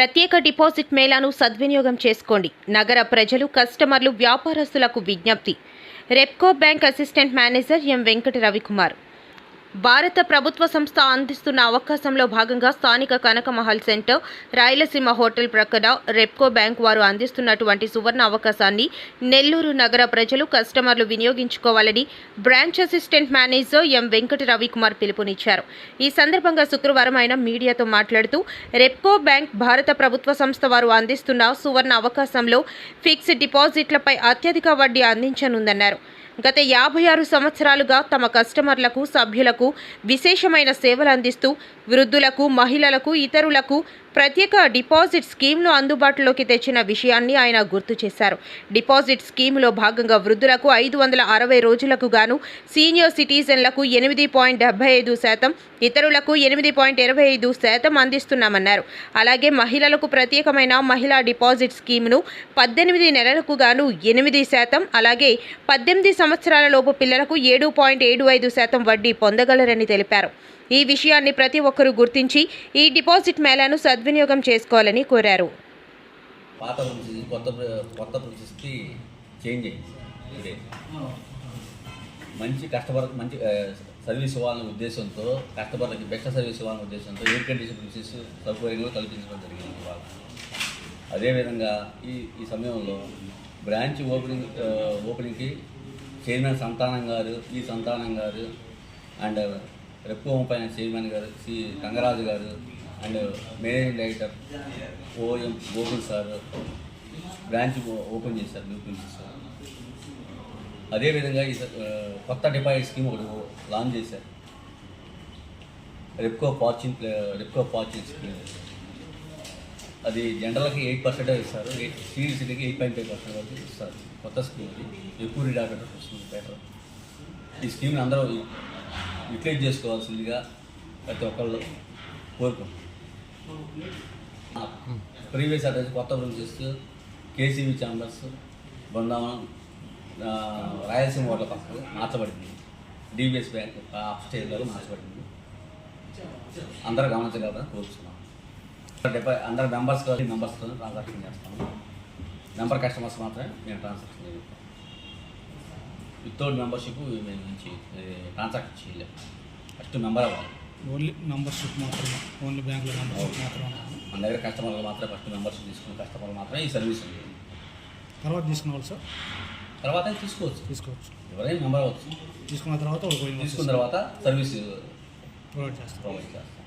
ప్రత్యేక డిపాజిట్ మేళాను సద్వినియోగం చేసుకోండి. నగర ప్రజలు, కస్టమర్లు, వ్యాపారస్తులకు విజ్ఞప్తి. రెప్కో బ్యాంక్ అసిస్టెంట్ మేనేజర్ ఎం వెంకట రవికుమార్. భారత ప్రభుత్వ సంస్థ అందిస్తున్న అవకాశంలో భాగంగా స్థానిక కనకమహల్ సెంటర్, రాయలసీమ హోటల్ ప్రక్కన రెప్కో బ్యాంక్ వారు అందిస్తున్నటువంటి సువర్ణ అవకాశాన్ని నెల్లూరు నగర ప్రజలు, కస్టమర్లు వినియోగించుకోవాలని బ్రాంచ్ అసిస్టెంట్ మేనేజర్ ఎం వెంకట రవికుమార్ పిలుపునిచ్చారు. ఈ సందర్భంగా శుక్రవారం ఆయన మీడియాతో మాట్లాడుతూ, రెప్కో బ్యాంక్ భారత ప్రభుత్వ సంస్థ వారు అందిస్తున్న సువర్ణ అవకాశంలో ఫిక్స్డ్ డిపాజిట్లపై అత్యధిక వడ్డీ అందించనుందన్నారు. గత 56 సంవత్సరాలుగా తమ కస్టమర్లకు, సభ్యులకు విశేషమైన సేవలు అందిస్తూ వృద్ధులకు, మహిళలకు, ఇతరులకు ప్రత్యేక డిపాజిట్ స్కీమ్ను అందుబాటులోకి తెచ్చిన విషయాన్ని ఆయన గుర్తు చేశారు. డిపాజిట్ స్కీమ్లో భాగంగా వృద్ధులకు 560 రోజులకు గాను, సీనియర్ సిటిజన్లకు 8.75%, ఇతరులకు 8.25% అందిస్తున్నామన్నారు. అలాగే మహిళలకు ప్రత్యేకమైన మహిళా డిపాజిట్ స్కీమ్ను 18 నెలలకు గాను 8%, అలాగే 18 సంవత్సరాల లోపు పిల్లలకు 7.75% వడ్డీ పొందగలరని తెలిపారు. ఈ విషయాన్ని ప్రతి ఒక్కరూ గుర్తించి ఈ డిపాజిట్ మేళాను సద్వినియోగం చేసుకోవాలని కోరారు. పాత కొత్త ప్రొసెస్కి చేంజ్ అయింది. మంచి మంచి సర్వీస్ ఇవ్వాలనే ఉద్దేశంతో, కస్టమర్లకి బెస్ట్ సర్వీస్ ఇవ్వాలనే ఉద్దేశంతో ఎయిర్ కండిషన్ ప్రొసెస్ సౌకర్యంగా కల్పించడం జరిగింది. ఇవాళ అదేవిధంగా ఈ సమయంలో బ్రాంచ్ ఓపెనింగ్కి చైర్మన్ సంతానం గారు, సంతానం గారు and Repco home finance chairman గారు సి కంగరాజు గారు and managing director OM Gokul sir branch open చేశారు, నిరూపించారు. అదేవిధంగా ఈ కొత్త డిపాజిట్ స్కీమ్ ఒకటి లాంచ్ చేశారు, రెప్కో ఫార్చ్యూన్ స్కీమ్. అది జనరల్కి 8% ఇస్తారు, సీనియర్ సిటీకి 8.5% వరకు ఇస్తారు. కొత్త స్కీమ్ అది ఎక్కువ రిడాక్టర్ వస్తుంది బెటర్. ఈ స్కీమ్ని అందరూ యూటిలైజ్ చేసుకోవాల్సిందిగా ప్రతి ఒక్కళ్ళు కోరుకుంటున్నాం. ప్రీవియస్ అడ్రస్ కొత్త branches KCB chambers, Brindavanam, Rayalaseema hotel పక్కన మార్చబడింది. డిబిఎస్ బ్యాంక్ అప్స్టేర్లో మార్చబడింది. అందరూ గమనించగలరని కోరుతున్నాం. అందరు మెంబర్స్తో ట్రాన్సాక్షన్ చేస్తాము. మెంబర్ కస్టమర్స్ మాత్రమే మేము ట్రాన్సాక్షన్ చేస్తాం. వితౌట్ మెంబర్షిప్ మేము నుంచి ట్రాన్సాక్షన్ చేయలేము. ఫస్ట్ మెంబర్ అవ్వాలి. ఓన్లీ మెంబర్షిప్ మాత్రమే, ఓన్లీ బ్యాంకులో మెంబర్షిప్ మాత్రమే. మన దగ్గర కస్టమర్లు మాత్రమే ఫస్ట్ మెంబర్షిప్ తీసుకున్న కస్టమర్లు మాత్రమే ఈ సర్వీస్ ఉంది. తర్వాత తీసుకునేవాళ్ళు సార్ తర్వాత తీసుకోవచ్చు, ఎవరైనా మెంబర్ అవ్వచ్చు. తీసుకున్న తర్వాత తీసుకున్న తర్వాత సర్వీస్ ప్రొవైడ్ చేస్తాం.